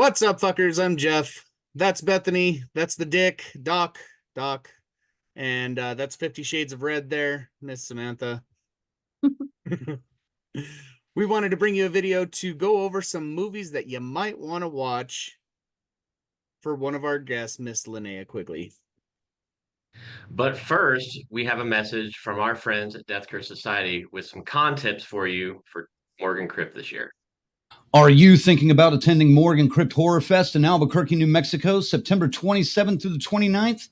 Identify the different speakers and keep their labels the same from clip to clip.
Speaker 1: What's up, fuckers? I'm Jeff. That's Bethany. That's the Dick, Doc, and that's 50 Shades of Red there, Miss Samantha. We wanted to bring you a video to go over some movies that you might want to watch for one of our guests, Miss Linnea Quigley.
Speaker 2: But first, we have a message from our friends at Death Curse Society with some con tips for you for Morgan Crypt this year.
Speaker 3: Are you thinking about attending Morgan Crypt Horror Fest in Albuquerque, New Mexico, September 27th through the 29th?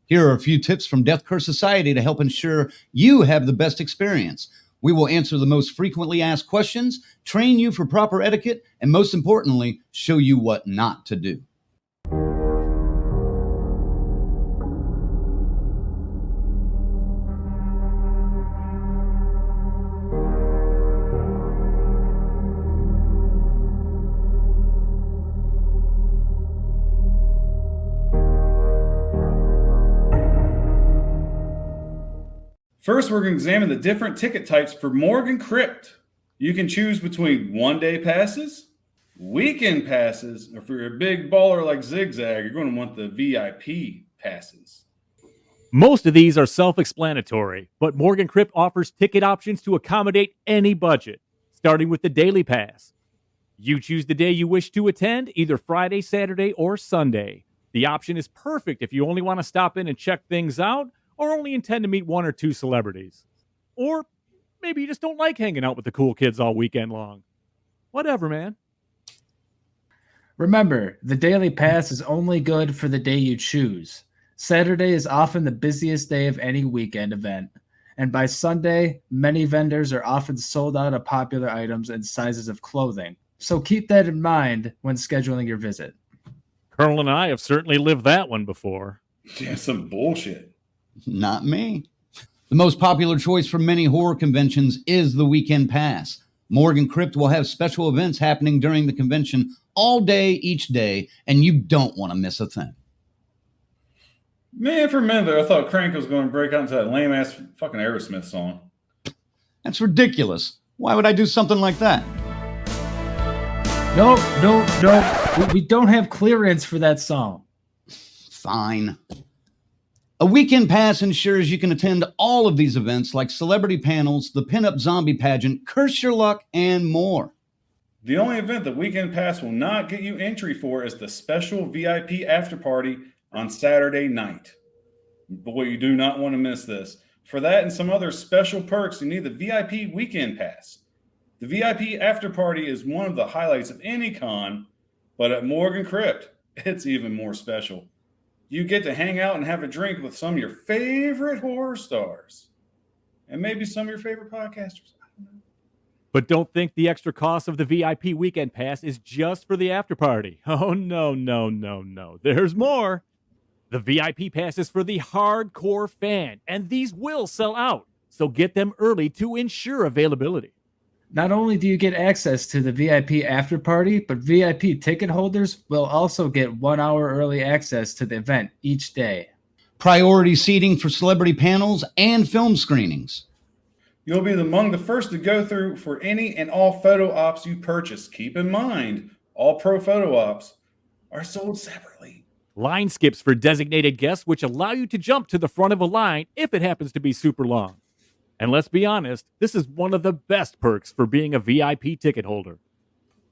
Speaker 3: Here are a few tips from Death Curse Society to help ensure you have the best experience. We will answer the most frequently asked questions, train you for proper etiquette, and most importantly, show you what not to do.
Speaker 4: First, we're going to examine the different ticket types for Morgan Crypt. You can choose between one-day passes, weekend passes, or for your big baller like Zigzag, you're going to want the VIP passes.
Speaker 5: Most of these are self-explanatory, but Morgan Crypt offers ticket options to accommodate any budget, starting with the daily pass. You choose the day you wish to attend, either Friday, Saturday, or Sunday. The option is perfect if you only want to stop in and check things out, or only intend to meet one or two celebrities. Or maybe you just don't like hanging out with the cool kids all weekend long. Whatever, man.
Speaker 6: Remember, the daily pass is only good for the day you choose. Saturday is often the busiest day of any weekend event, and by Sunday, many vendors are often sold out of popular items and sizes of clothing. So keep that in mind when scheduling your visit.
Speaker 5: Colonel and I have certainly lived that one before.
Speaker 4: Yeah, some bullshit.
Speaker 3: Not me. The most popular choice for many horror conventions is the weekend pass. Morgan Crypt will have special events happening during the convention all day, each day, and you don't want to miss a thing.
Speaker 4: Man, for a minute there, I thought Crank was going to break out into that lame-ass fucking Aerosmith song.
Speaker 3: That's ridiculous. Why would I do something like that?
Speaker 6: No. We don't have clearance for that song.
Speaker 3: Fine. A weekend pass ensures you can attend all of these events like celebrity panels, the pinup zombie pageant, Curse Your Luck, and more.
Speaker 4: The only event the weekend pass will not get you entry for is the special VIP after party on Saturday night. Boy, you do not want to miss this. For that and some other special perks, you need the VIP weekend pass. The VIP after party is one of the highlights of any con, but at Morgan Crypt, it's even more special. You get to hang out and have a drink with some of your favorite horror stars. And maybe some of your favorite podcasters. I don't know.
Speaker 5: But don't think the extra cost of the VIP weekend pass is just for the after party. Oh, no. There's more. The VIP pass is for the hardcore fan, and these will sell out. So get them early to ensure availability.
Speaker 6: Not only do you get access to the VIP after party, but VIP ticket holders will also get 1 hour early access to the event each day.
Speaker 3: Priority seating for celebrity panels and film screenings.
Speaker 4: You'll be among the first to go through for any and all photo ops you purchase. Keep in mind, all pro photo ops are sold separately.
Speaker 5: Line skips for designated guests, which allow you to jump to the front of a line if it happens to be super long. And let's be honest, this is one of the best perks for being a VIP ticket holder.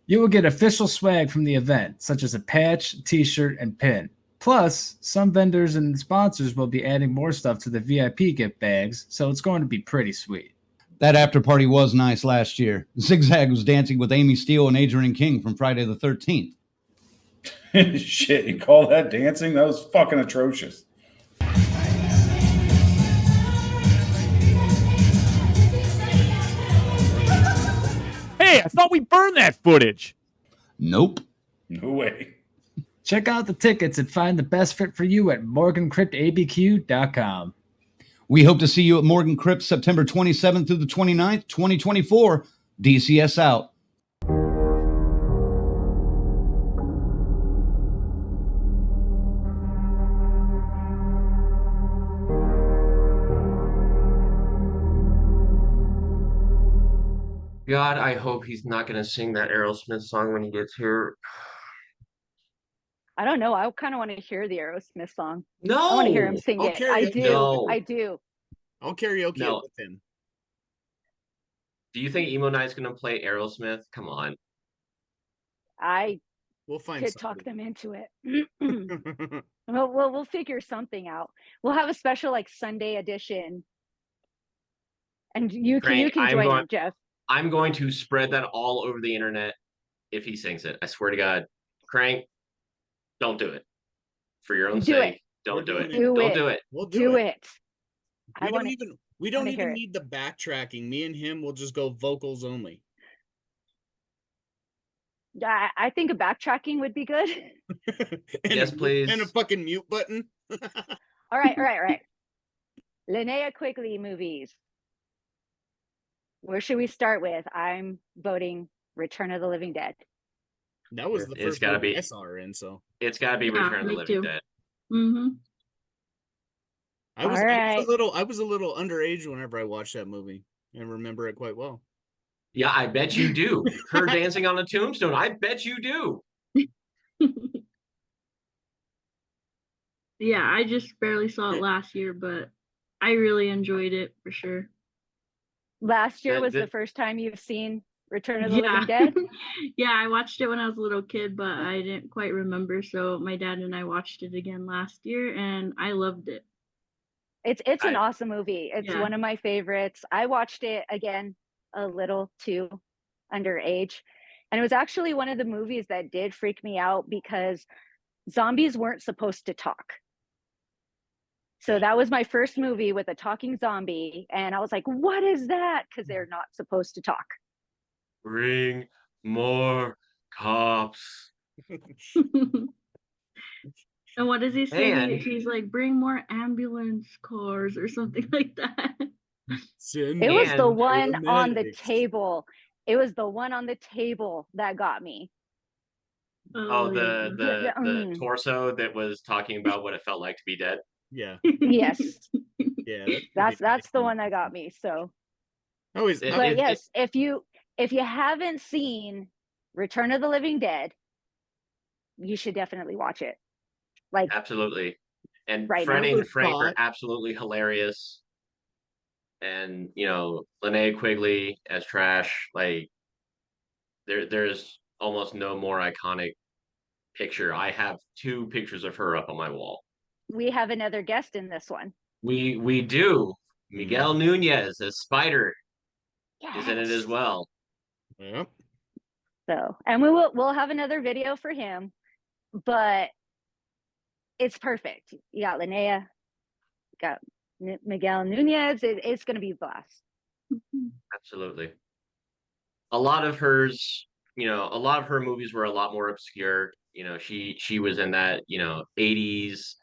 Speaker 6: You will get official swag from the event, such as a patch, t-shirt, and pin. Plus, some vendors and sponsors will be adding more stuff to the VIP gift bags, so it's going to be pretty sweet.
Speaker 3: That after party was nice last year. Zigzag was dancing with Amy Steele and Adrian King from Friday the 13th.
Speaker 4: Shit, you call that dancing? That was fucking atrocious.
Speaker 5: Hey, I thought we burned that footage.
Speaker 3: Nope.
Speaker 4: No way.
Speaker 6: Check out the tickets and find the best fit for you at morgancryptabq.com.
Speaker 3: We hope to see you at Morgan Crypt September 27th through the 29th, 2024. DCS out.
Speaker 2: God, I hope he's not going to sing that Aerosmith song when he gets here.
Speaker 7: I don't know. I kind of want to hear the Aerosmith song.
Speaker 2: No,
Speaker 7: I want to hear him sing
Speaker 1: I'll
Speaker 7: it. I
Speaker 1: karaoke
Speaker 7: do.
Speaker 2: No.
Speaker 7: I do.
Speaker 1: I'll karaoke
Speaker 2: No.
Speaker 1: it with him.
Speaker 2: Do you think Emo Night's gonna play Aerosmith? Come on.
Speaker 7: I
Speaker 1: We'll find
Speaker 7: could talk
Speaker 1: something.
Speaker 7: them into it. We'll figure something out. We'll have a special like Sunday edition, and you
Speaker 2: Frank,
Speaker 7: can join in, Jeff.
Speaker 2: I'm going to spread that all over the internet if he sings it. I swear to God. Crank, don't do it. For your own
Speaker 7: Do
Speaker 2: sake,
Speaker 7: it.
Speaker 2: don't do it.
Speaker 7: Do
Speaker 2: Don't
Speaker 7: it.
Speaker 2: do it.
Speaker 1: We'll
Speaker 7: Do it.
Speaker 1: We
Speaker 7: I
Speaker 1: don't
Speaker 7: want
Speaker 1: even we don't
Speaker 7: wanna hear
Speaker 1: even
Speaker 7: it.
Speaker 1: need the backtracking. Me and him will just go vocals only.
Speaker 7: I think a backtracking would be good.
Speaker 1: And
Speaker 2: Yes, please.
Speaker 1: And a fucking mute button.
Speaker 7: All right. Linnea Quigley movies. Where should we start with? I'm voting Return of the Living Dead.
Speaker 1: That was the
Speaker 2: It's
Speaker 1: first
Speaker 2: gotta
Speaker 1: movie
Speaker 2: be-
Speaker 1: I saw her in, so
Speaker 2: It's gotta be
Speaker 8: Yeah,
Speaker 2: Return of the
Speaker 8: me
Speaker 2: Living
Speaker 8: too.
Speaker 2: Dead.
Speaker 8: Mm-hmm.
Speaker 1: I was
Speaker 7: Alright.
Speaker 1: I was a little underage whenever I watched that movie and remember it quite well.
Speaker 2: Yeah, I bet you do. Her dancing on the tombstone. I bet you do.
Speaker 8: Yeah, I just barely saw it last year, but I really enjoyed it for sure.
Speaker 7: Last year
Speaker 2: That-
Speaker 7: was the
Speaker 2: that-
Speaker 7: first time you've seen Return of the
Speaker 8: Yeah.
Speaker 7: Living Dead?
Speaker 8: Yeah, I watched it when I was a little kid, but I didn't quite remember. So my dad and I watched it again last year, and I loved it.
Speaker 7: It's an
Speaker 2: I-
Speaker 7: awesome movie. It's
Speaker 8: Yeah.
Speaker 7: one of my favorites. I watched it again a little too underage. And it was actually one of the movies that did freak me out because zombies weren't supposed to talk. So that was my first movie with a talking zombie. And I was like, what is that? Because they're not supposed to talk.
Speaker 2: Bring more cops.
Speaker 8: And what does he say?
Speaker 2: And-
Speaker 8: He's like, bring more ambulance cars or something like that.
Speaker 7: It was the
Speaker 2: And
Speaker 7: one on the
Speaker 1: paramedics.
Speaker 7: table. It was the one on the table that got me.
Speaker 2: Oh,
Speaker 8: yeah.
Speaker 2: the torso that was talking about what it felt like to be dead.
Speaker 1: Yeah.
Speaker 7: Yes,
Speaker 1: Yeah.
Speaker 7: that's the one that got me. So,
Speaker 1: Always
Speaker 2: It-
Speaker 7: but
Speaker 2: it-
Speaker 7: yes, if you haven't seen Return of the Living Dead, you should definitely watch it. Like,
Speaker 2: Absolutely. And
Speaker 7: Right
Speaker 2: Freddie
Speaker 1: now.
Speaker 2: and Frank are
Speaker 1: Thought-
Speaker 2: absolutely hilarious. And Linnea Quigley as Trash, like there's almost no more iconic picture. I have 2 pictures of her up on my wall.
Speaker 7: we have another guest in this one.
Speaker 2: We do. Miguel Nunez as Spider is in it as
Speaker 7: Yes.
Speaker 2: well.
Speaker 1: Yep.
Speaker 7: So, and we'll have another video for him, but it's perfect. You got Linnea, you got Miguel Nunez. It's going to be a blast.
Speaker 2: Absolutely. A lot of her movies were a lot more obscure. She was in that, 80s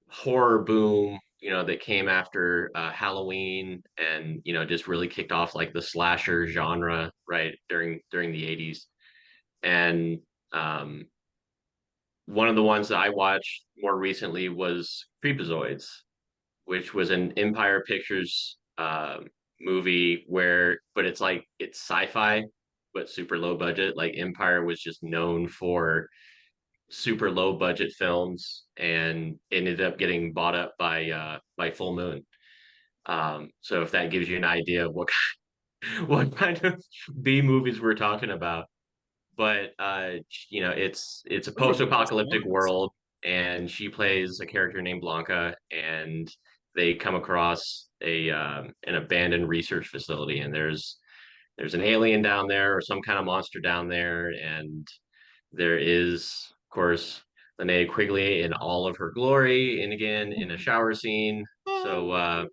Speaker 2: horror boom, that came after Halloween and, just really kicked off like the slasher genre, right, during the 80s. And one of the ones that I watched more recently was Creepazoids, which was an Empire Pictures movie but it's sci-fi, but super low budget. Like Empire was just known for super low budget films and ended up getting bought up by Full Moon. So if that gives you an idea of what kind of B movies we're talking about. But it's a post-apocalyptic world, and she plays a character named Blanca, and they come across an abandoned research facility, and there's an alien down there or some kind of monster down there, and there is, of course, Linnea Quigley in all of her glory, and again in a shower scene. So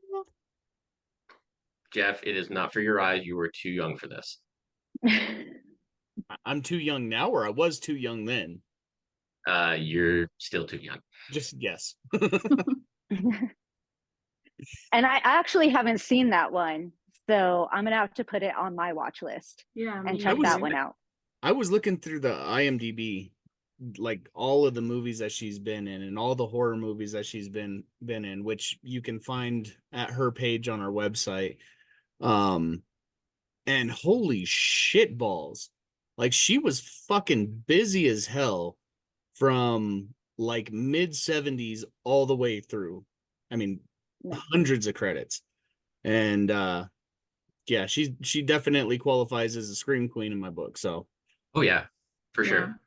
Speaker 2: Jeff, it is not for your eyes. You were too young for this.
Speaker 1: I'm too young now, or I was too young then.
Speaker 2: You're still too young.
Speaker 1: Just yes.
Speaker 7: And I actually haven't seen that one, so I'm gonna have to put it on my watch list
Speaker 8: Yeah,
Speaker 7: and
Speaker 8: me
Speaker 7: check
Speaker 1: was-
Speaker 7: that
Speaker 8: too.
Speaker 7: one out.
Speaker 1: I was looking through the IMDb, like all of the movies that she's been in and all the horror movies that she's been in, which you can find at her page on our website. And holy shit balls. Like she was fucking busy as hell from like mid 70s all the way through. I mean, hundreds of credits. And yeah, she definitely qualifies as a scream queen in my book. So
Speaker 2: Oh yeah, for
Speaker 8: Yeah.
Speaker 2: sure.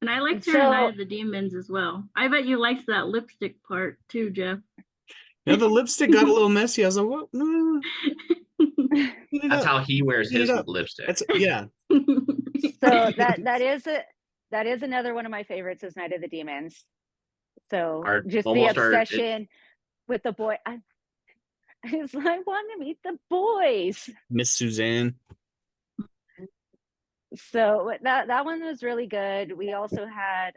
Speaker 8: And I liked her in
Speaker 7: So-
Speaker 8: Night of the Demons as well. I bet you liked that lipstick part too, Jeff.
Speaker 1: now the lipstick got a little messy. I was like, what? No. Clean it
Speaker 2: That's
Speaker 1: up.
Speaker 2: how he wears
Speaker 1: Clean it
Speaker 2: his
Speaker 1: up.
Speaker 2: lipstick.
Speaker 1: That's yeah.
Speaker 7: So that is another one of my favorites is Night of the Demons. So just the obsession with the boy. I want to meet the boys.
Speaker 1: Miss Suzanne.
Speaker 7: So that one was really good. We also had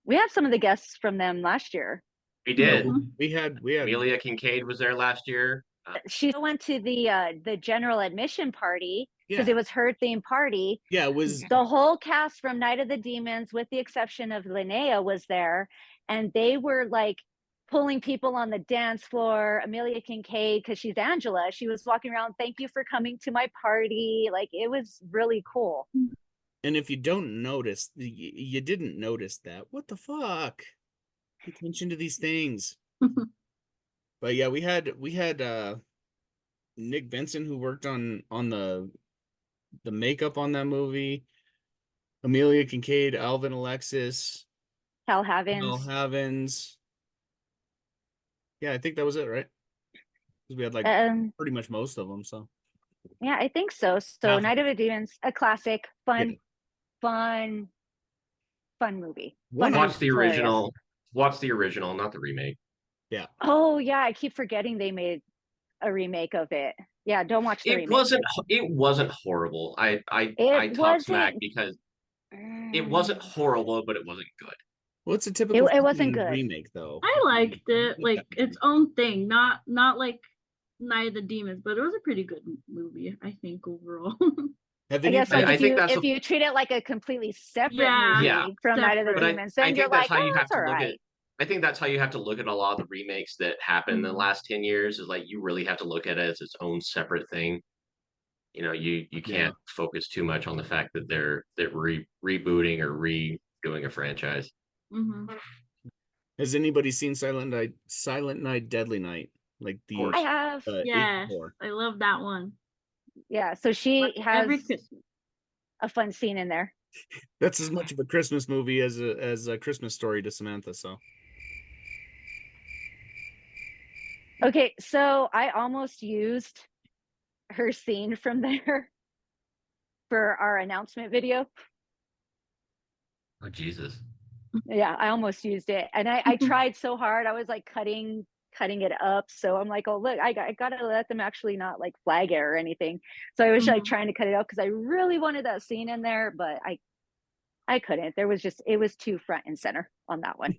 Speaker 7: we had some of the guests from them last year.
Speaker 2: We did.
Speaker 1: We had
Speaker 2: Amelia Kincaid was there last year.
Speaker 7: She went to the general admission party because
Speaker 1: Yeah.
Speaker 7: it was her theme party.
Speaker 1: Yeah, it was
Speaker 7: The whole cast from Night of the Demons, with the exception of Linnea, was there, and they were like pulling people on the dance floor. Amelia Kincaid, because she's Angela, she was walking around, thank you for coming to my party. Like, it was really cool.
Speaker 1: and if you don't notice, you didn't notice that. What the fuck? Pay attention to these things. But yeah, we had Nick Benson, who worked on the makeup on that movie. Amelia Kincaid, Alvin Alexis,
Speaker 7: Hal
Speaker 1: Mel
Speaker 7: Havens.
Speaker 1: Havens. Yeah, I think that was it, right? 'Cause we had like pretty much most of them. So
Speaker 7: Yeah, I think so. So
Speaker 1: Half-
Speaker 7: Night of the Demons, a classic, fun,
Speaker 1: Yeah.
Speaker 7: fun movie.
Speaker 1: One
Speaker 7: Fun,
Speaker 2: Watch the
Speaker 7: hilarious.
Speaker 2: original. Watch the original, not the remake.
Speaker 1: Yeah.
Speaker 7: Oh yeah, I keep forgetting they made a remake of it. Yeah, don't watch the remake.
Speaker 2: It wasn't horrible. I
Speaker 7: It
Speaker 2: talk smack
Speaker 7: wasn't-
Speaker 2: because it wasn't horrible, but it wasn't good.
Speaker 1: Well, it's a typical
Speaker 7: It wasn't
Speaker 1: fucking
Speaker 7: good.
Speaker 1: remake, though.
Speaker 8: I liked it, like its own thing, not like Night of the Demons, but it was a pretty good movie, I think, overall.
Speaker 1: Have
Speaker 7: I
Speaker 1: any
Speaker 7: guess
Speaker 1: of you-
Speaker 7: like
Speaker 2: I
Speaker 7: if
Speaker 2: think
Speaker 7: you
Speaker 2: that's
Speaker 7: if you treat it like a completely separate
Speaker 8: Yeah.
Speaker 7: movie
Speaker 2: Yeah,
Speaker 7: from Night of the
Speaker 8: separate.
Speaker 2: But
Speaker 7: Demons,
Speaker 2: I
Speaker 7: then you're
Speaker 2: think that's
Speaker 7: like,
Speaker 2: how you
Speaker 7: oh,
Speaker 2: have
Speaker 7: it's
Speaker 2: to
Speaker 7: all
Speaker 2: look
Speaker 7: right.
Speaker 2: at. I think that's how you have to look at a lot of the remakes that happened in the
Speaker 8: Mhm.
Speaker 2: last 10 years. Is like you really have to look at it as its own separate thing. You know, you can't focus too much on the fact that they're rebooting or redoing a franchise.
Speaker 8: Hmm.
Speaker 1: Has anybody seen Silent Night, Deadly Night? Like the
Speaker 2: course.
Speaker 7: I have.
Speaker 8: Yes,
Speaker 1: 84.
Speaker 8: I love that one.
Speaker 7: Yeah, so she has
Speaker 8: Every Christmas.
Speaker 7: a fun scene in there.
Speaker 1: That's as much of a Christmas movie as a Christmas Story to Samantha. So
Speaker 7: Okay, so I almost used her scene from there for our announcement video.
Speaker 2: Oh Jesus!
Speaker 7: Yeah, I almost used it. And I tried so hard. I was like cutting it up. So I'm like, oh look, I gotta let them actually not like flag it or anything. So I was like trying to cut it up because I really wanted that scene in there, but I couldn't. It was too front and center on that one.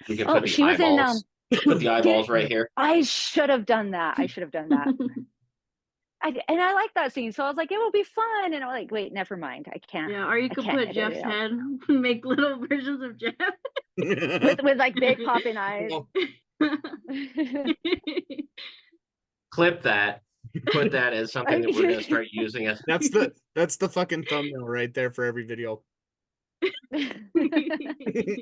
Speaker 2: We can
Speaker 7: Oh,
Speaker 2: put the
Speaker 7: she was in
Speaker 2: eyeballs. Put the eyeballs right here.
Speaker 7: I should have done that. And I like that scene. So I was like, it will be fun. And I'm like, wait, never mind. I can't.
Speaker 8: Yeah, or you
Speaker 7: I
Speaker 8: could
Speaker 7: can't
Speaker 8: put
Speaker 7: edit
Speaker 8: Jeff's
Speaker 7: it out.
Speaker 8: head, make little versions of Jeff.
Speaker 7: with like big popping eyes.
Speaker 2: Clip that. Put that as something that we're going to start using. As
Speaker 1: that's the fucking thumbnail right there for every video.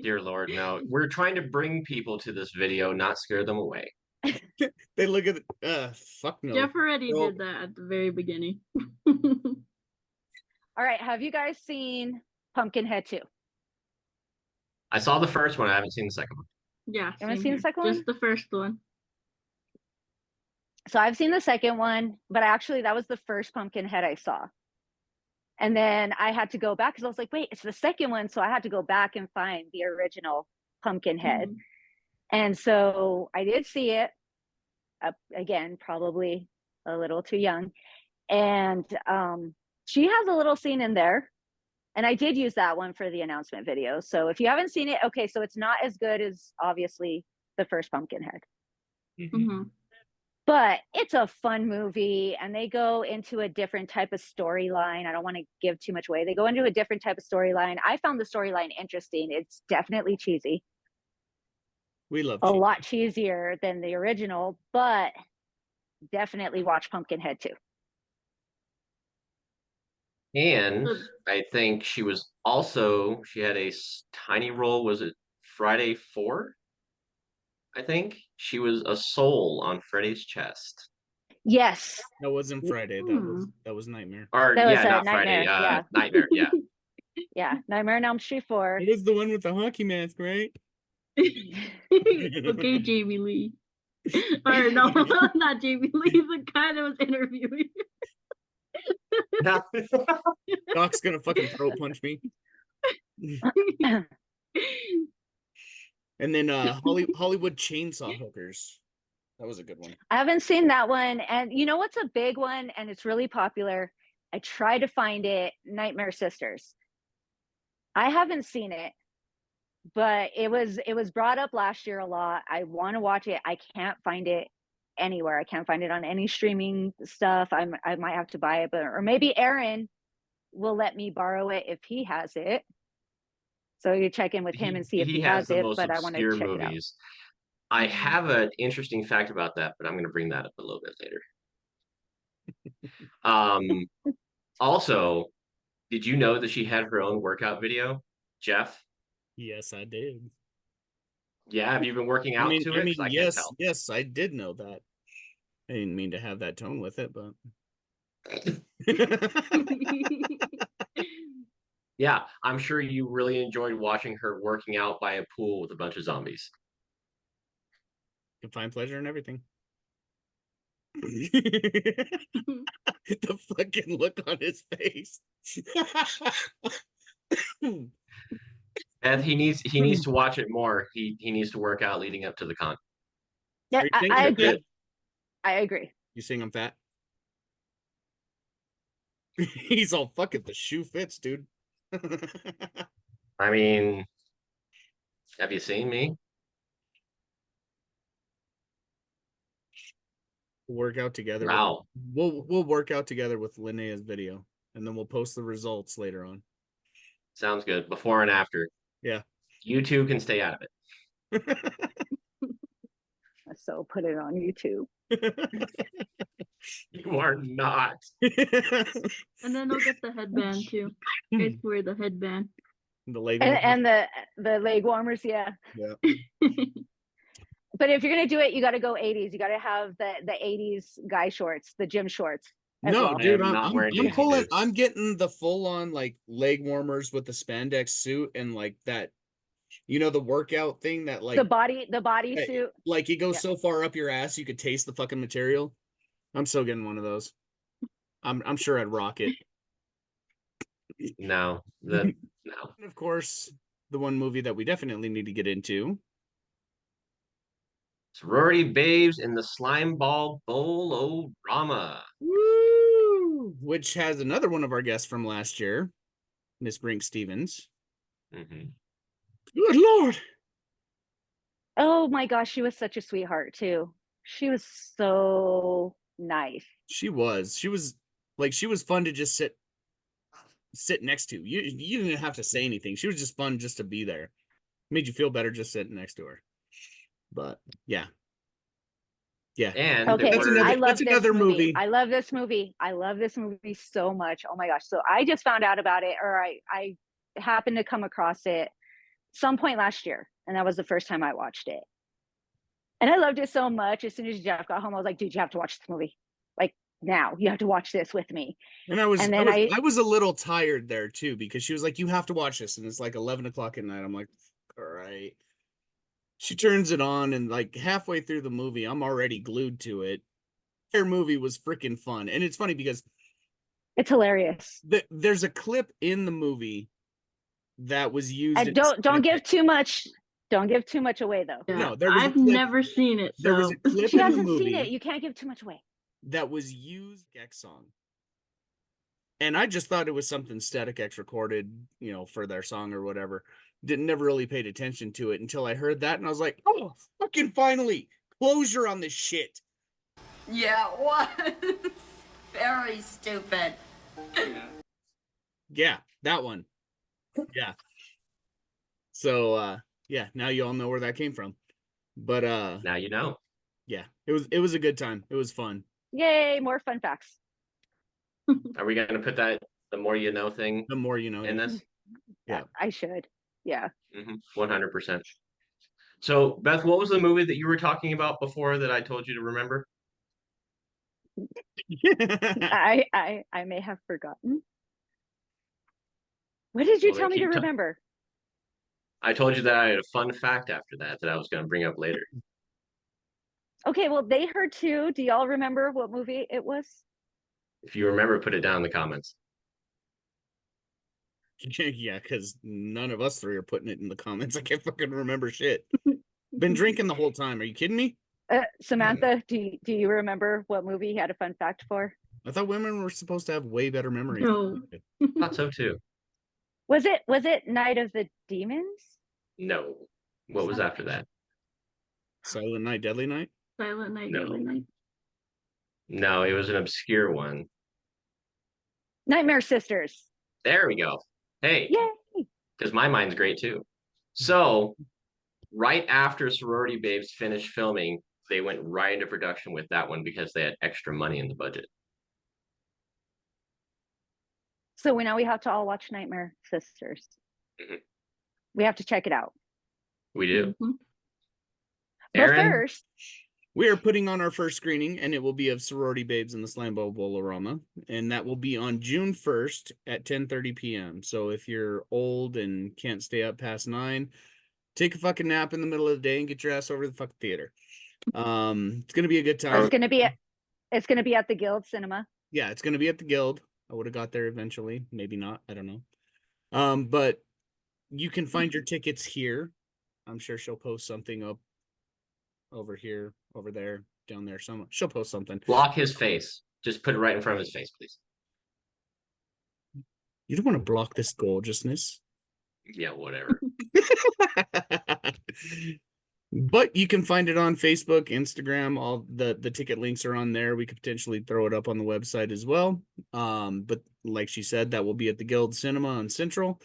Speaker 2: dear Lord, no. We're trying to bring people to this video, not scare them away.
Speaker 1: They look at fuck no.
Speaker 8: Jeff already
Speaker 1: Well,
Speaker 8: did that at the very beginning.
Speaker 7: All right. Have you guys seen Pumpkinhead 2?
Speaker 2: I saw the first one. I haven't seen the second one.
Speaker 8: Yeah.
Speaker 7: You haven't
Speaker 8: same
Speaker 7: seen the
Speaker 8: here.
Speaker 7: second one?
Speaker 8: Just the first one.
Speaker 7: So I've seen the second one, but actually that was the first Pumpkinhead I saw. And then I had to go back because I was like, wait, it's the second one. So I had to go back and find the original Pumpkinhead.
Speaker 8: Mhm.
Speaker 7: And so I did see it. Again, probably a little too young. And she has a little scene in there. And I did use that one for the announcement video. So if you haven't seen it, okay, so it's not as good as obviously the first Pumpkinhead.
Speaker 8: Mhm.
Speaker 7: But it's a fun movie, and they go into a different type of storyline. I don't want to give too much away. They go into a different type of storyline. I found the storyline interesting. It's definitely cheesy.
Speaker 1: We love
Speaker 7: A
Speaker 1: cheese.
Speaker 7: lot cheesier than the original, but definitely watch Pumpkinhead 2.
Speaker 2: And I think she had a tiny role. Was it Friday 4? I think she was a soul on Freddy's chest.
Speaker 7: Yes,
Speaker 1: That wasn't Friday. That was Nightmare.
Speaker 2: Or
Speaker 7: that was a
Speaker 2: not Friday.
Speaker 7: Nightmare. Yeah,
Speaker 2: Nightmare. Yeah.
Speaker 7: yeah. Nightmare on Elm Street 4.
Speaker 1: It was the one with the hockey mask, right?
Speaker 8: Okay, Jamie Lee. Or no, not Jamie Lee, the guy that was interviewing.
Speaker 1: Doc's gonna fucking throat punch me. And then Hollywood Chainsaw Hookers. That was a good one.
Speaker 7: I haven't seen that one. And you know what's a big one and it's really popular? I tried to find it, Nightmare Sisters. I haven't seen it, but it was brought up last year a lot. I want to watch it. I can't find it anywhere. I can't find it on any streaming stuff. I might have to buy it, or maybe Aaron will let me borrow it if he has it. So you check in with him and see if he has it. But I want to check it out.
Speaker 2: I have an interesting fact about that, but I'm going to bring that up a little bit later. Also, did you know that she had her own workout video, Jeff?
Speaker 1: Yes, I did.
Speaker 2: Yeah, have you been working out to it? I
Speaker 1: yes,
Speaker 2: can't tell.
Speaker 1: yes, I did know that. I didn't mean to have that tone with it, but
Speaker 2: yeah, I'm sure you really enjoyed watching her working out by a pool with a bunch of zombies.
Speaker 1: You can find pleasure in everything. The fucking look on his face.
Speaker 2: And he needs to watch it more. He needs to work out leading up to the con.
Speaker 7: Yeah, I agree. I agree.
Speaker 1: You saying I'm fat? He's all, fuck it, the shoe fits, dude.
Speaker 2: I mean, have you seen me?
Speaker 1: We'll work out together.
Speaker 2: Wow.
Speaker 1: We'll work out together with Linnea's video, and then we'll post the results later on.
Speaker 2: Sounds good. Before and after.
Speaker 1: Yeah.
Speaker 2: You two can stay out of it.
Speaker 7: So put it on YouTube.
Speaker 2: You are not.
Speaker 8: And then they'll get the headband too. Guys wear the headband.
Speaker 1: The leg
Speaker 7: and the leg warmers, yeah. But if you're gonna do it, you got to go 80s. You got to have the 80s guy shorts, the gym shorts.
Speaker 1: No,
Speaker 7: well.
Speaker 1: dude,
Speaker 2: I'm
Speaker 1: I'm getting the full on like leg warmers with the spandex suit and like that, you know, the workout thing that like
Speaker 7: the body suit.
Speaker 1: Like it goes so far up your ass you could taste the fucking material. I'm still getting one of those. I'm sure I'd rock it.
Speaker 2: No. No.
Speaker 1: And of course, the one movie that we definitely need to get into.
Speaker 2: Sorority Babes in the Slime Ball Bowl-O-Rama.
Speaker 1: Woo! Which has another one of our guests from last year, Miss Brink Stevens.
Speaker 2: Mm-hmm.
Speaker 1: Good Lord.
Speaker 7: Oh my gosh, she was such a sweetheart too. She was so nice.
Speaker 1: She was fun to just sit next to. You didn't have to say anything. She was just fun just to be there. Made you feel better just sitting next to her. But yeah.
Speaker 2: And
Speaker 7: okay,
Speaker 1: that's another movie.
Speaker 7: I love this movie. I love this movie so much. Oh my gosh. So I just found out about it, or I happened to come across it some point last year, and that was the first time I watched it. And I loved it so much. As soon as Jeff got home, I was like, dude, you have to watch this movie. Like now, you have to watch this with me.
Speaker 1: And I was a little tired there too, because she was like, you have to watch this. And it's like 11 o'clock at night. I'm like, all right. She turns it on, and like halfway through the movie, I'm already glued to it. Her movie was freaking fun. And it's funny because
Speaker 7: it's hilarious.
Speaker 1: There's a clip in the movie that was used.
Speaker 7: And don't give too much. Don't give too much away though.
Speaker 8: Yeah, no, I've never seen it. So.
Speaker 1: There was a clip
Speaker 7: she
Speaker 1: in
Speaker 7: hasn't
Speaker 1: the movie
Speaker 7: seen it. You can't give too much away.
Speaker 1: That was used X song. And I just thought it was something Static X recorded, you know, for their song or whatever. Never really paid attention to it until I heard that, and I was like, oh, fucking finally, closure on this shit.
Speaker 9: Yeah, it was very stupid.
Speaker 1: Yeah, that one. Yeah. So yeah, now you all know where that came from. But
Speaker 2: now you know.
Speaker 1: Yeah, it was a good time. It was fun.
Speaker 7: Yay, more fun facts.
Speaker 2: Are we gonna put that the more you know thing.
Speaker 1: The more you know.
Speaker 2: And that's
Speaker 1: Yeah.
Speaker 7: I should. Yeah.
Speaker 2: 100%. So, Beth, what was the movie that you were talking about before that I told you to remember?
Speaker 7: I may have forgotten. What did you
Speaker 2: Well, then
Speaker 7: tell me to
Speaker 2: keep
Speaker 7: remember?
Speaker 2: I told you that I had a fun fact after that I was going to bring up later.
Speaker 7: Okay, well, they heard too. Do y'all remember what movie it was?
Speaker 2: If you remember, put it down in the comments.
Speaker 1: Yeah, because none of us three are putting it in the comments. I can't fucking remember shit. Been drinking the whole time. Are you kidding me?
Speaker 7: Samantha, do you remember what movie you had a fun fact for?
Speaker 1: I thought women were supposed to have way better memories.
Speaker 8: No.
Speaker 2: Thought so too.
Speaker 7: Was it Night of the Demons?
Speaker 2: No. What was after that?
Speaker 1: Silent Night, Deadly Night?
Speaker 8: Silent Night,
Speaker 2: No.
Speaker 8: Deadly Night.
Speaker 2: No, it was an obscure one.
Speaker 7: Nightmare Sisters.
Speaker 2: There we go. Hey,
Speaker 7: Yay!
Speaker 2: because my mind's great too. So, right after Sorority Babes finished filming, they went right into production with that one because they had extra money in the budget.
Speaker 7: So now we have to all watch Nightmare Sisters.
Speaker 2: Mhm.
Speaker 7: We have to check it out.
Speaker 2: We do.
Speaker 8: Mhm.
Speaker 2: Aaron,
Speaker 7: But first,
Speaker 1: We are putting on our first screening, and it will be of Sorority Babes in the Slambo Bolorama, and that will be on June 1st at 10:30 p.m. So if you're old and can't stay up past 9, take a fucking nap in the middle of the day and get your ass over to the fucking theater. It's gonna be a good time.
Speaker 7: it's gonna be at the Guild Cinema.
Speaker 1: Yeah, it's gonna be at the Guild. I would have got there eventually, maybe not. I don't know. But you can find your tickets here. I'm sure she'll post something up over here, over there, down there. She'll post something.
Speaker 2: block his face. Just put it right in front of his face, please.
Speaker 1: You don't want to block this gorgeousness.
Speaker 2: Yeah, whatever.
Speaker 1: But you can find it on Facebook, Instagram. All the ticket links are on there. We could potentially throw it up on the website as well. But like she said, that will be at the Guild Cinema on Central.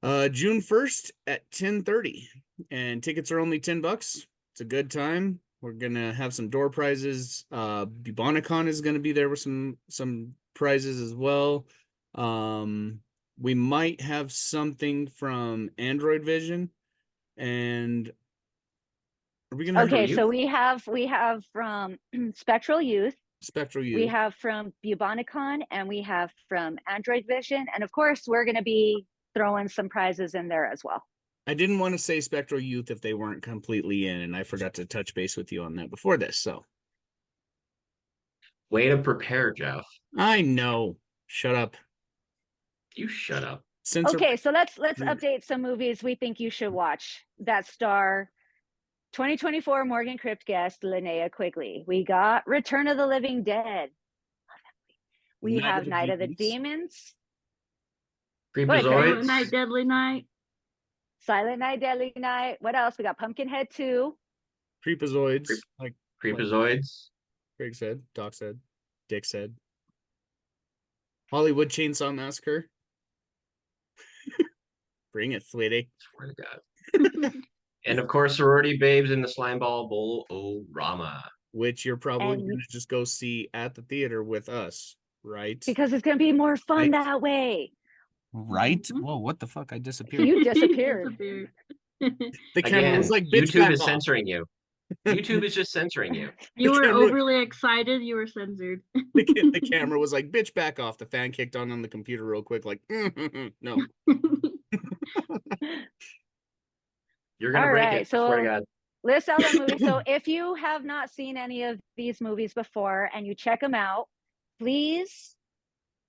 Speaker 1: June 1st at 10:30. And tickets are only $10. It's a good time. We're gonna have some door prizes. Bubonicon is gonna be there with some prizes as well. We might have something from Android Vision, and are we gonna have
Speaker 7: Okay, so we have from Spectral Youth,
Speaker 1: Spectral Youth?
Speaker 7: we have from Bubonicon, and we have from Android Vision, and of course we're gonna be throwing some prizes in there as well.
Speaker 1: I didn't want to say Spectral Youth if they weren't completely in, and I forgot to touch base with you on that before this. So
Speaker 2: Way to prepare, Jeff.
Speaker 1: I know. Shut up.
Speaker 2: You shut up.
Speaker 1: Censor.
Speaker 7: Okay, so let's update some movies we think you should watch that star 2024 Morgan Crypt guest Linnea Quigley. We got Return of the Living Dead. We have Night of the Demons.
Speaker 2: Creepazoids.
Speaker 8: Silent Night, Deadly Night.
Speaker 7: Silent Night, Deadly Night. What else? We got Pumpkinhead 2.
Speaker 1: Creepazoids. Like
Speaker 2: Creepazoids.
Speaker 1: Greg said, Doc said, Dick said. Hollywood Chainsaw Massacre. Bring it, sweetie.
Speaker 2: Swear to God. And of course, Sorority Babes in the Slimeball Bowl-O-Rama.
Speaker 1: Which you're probably going to just go see at the theater with us, right?
Speaker 7: Because it's going to be more fun that way.
Speaker 1: Right?
Speaker 8: Mhm.
Speaker 1: Whoa, what the fuck? I disappeared.
Speaker 7: You disappeared.
Speaker 1: The camera was like, bitch,
Speaker 2: YouTube
Speaker 1: back
Speaker 2: is
Speaker 1: off.
Speaker 2: censoring you. YouTube is just censoring you.
Speaker 8: You were
Speaker 1: camera-
Speaker 8: overly excited. You were censored.
Speaker 1: The camera was like, bitch, back off. The fan kicked on the computer real quick, like, no.
Speaker 2: You're gonna
Speaker 7: All
Speaker 2: break
Speaker 7: right,
Speaker 2: it. Swear to
Speaker 7: so
Speaker 2: God.
Speaker 7: list out the movies. So if you have not seen any of these movies before and you check them out, please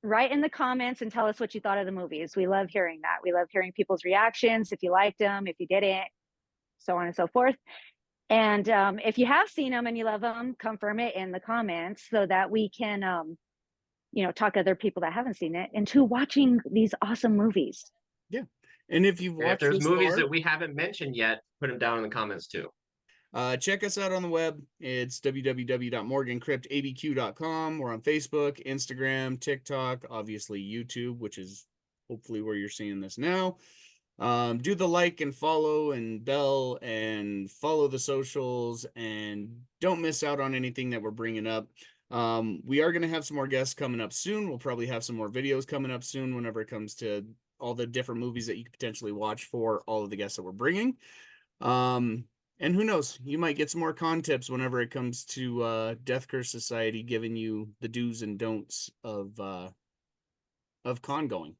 Speaker 7: write in the comments and tell us what you thought of the movies. We love hearing that. We love hearing people's reactions, if you liked them, if you didn't, so on and so forth. And if you have seen them and you love them, confirm it in the comments so that we can, talk to other people that haven't seen it into watching these awesome movies.
Speaker 1: Yeah. And if you've
Speaker 2: And if
Speaker 1: watched
Speaker 2: there's
Speaker 1: this
Speaker 2: movies
Speaker 1: far,
Speaker 2: that we haven't mentioned yet, put them down in the comments too.
Speaker 1: check us out on the web. It's www.morgancryptabq.com. We're on Facebook, Instagram, TikTok, obviously YouTube, which is hopefully where you're seeing this now. Do the like and follow and bell and follow the socials, and don't miss out on anything that we're bringing up. We are going to have some more guests coming up soon. We'll probably have some more videos coming up soon whenever it comes to all the different movies that you could potentially watch for all of the guests that we're bringing. And who knows, you might get some more con tips whenever it comes to Death Curse Society, giving you the do's and don'ts of con going.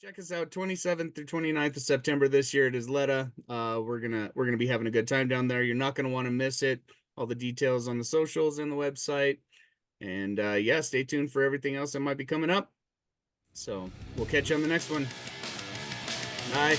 Speaker 1: Check us out 27th through 29th of September this year at Isleta. We're gonna be having a good time down there. You're not gonna want to miss it. All the details on the socials and the website. And yeah, stay tuned for everything else that might be coming up. So we'll catch you on the next one. Bye.